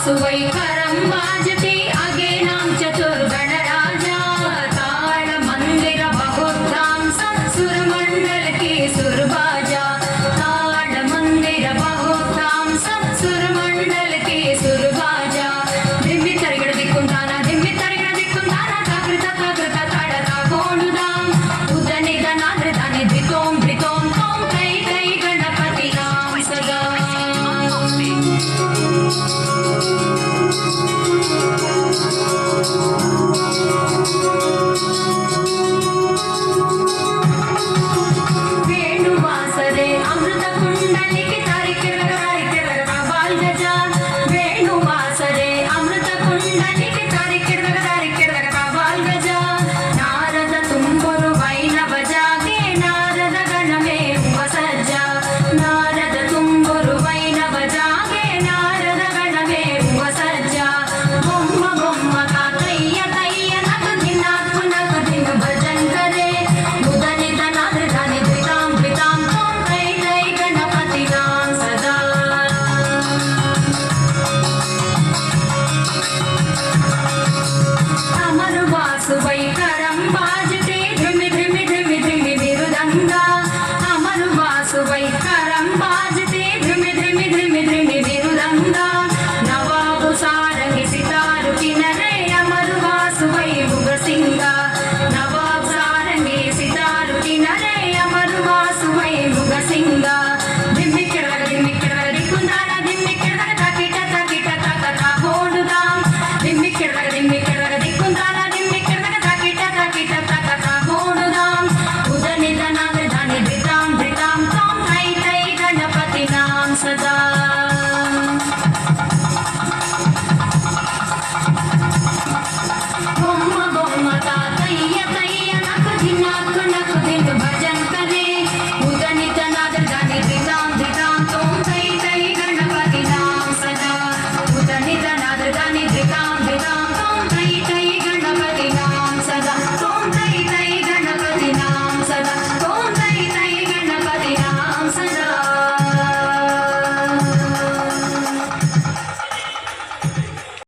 सुवैकरं वाजते अगेनां चतुर्गणराजा ताल मंदिर बहुधाम सत्सुरमंडल की सुरबाजा ताल मंदिर बहुधाम सत्सुरमंडल की सुरबाजा दिम्मी तरिगड़ दिक्कुंदाना जागृत ताड़ता कोणुदाम उदनिद नाद्रदानि धितों धितों तों कೈ कೈ गणपति नाम सदा वेणुवासरे अमृत कुंडलिके तारिकिरगा बाल गजा वेणुवासरे अमृत कुंडलिके तारिकिरगा बाल गजा नारद तुम्बुरु वैनव जागे नारद गणमे वसज्जा नारद तुम्बुरु वैनव जागे नारद गणमे वसज्जा बोम्म बोम्म तातय्य तय्य नक दिन भजन करे उदनिद नाद्रदानि धितां धितां तों कೈ कೈ गणपति नाम सदा अमर वासुवैकरं वाजते धिमि धिमि धिमि धिमि बिरुदंगा अमर वासुवैकरं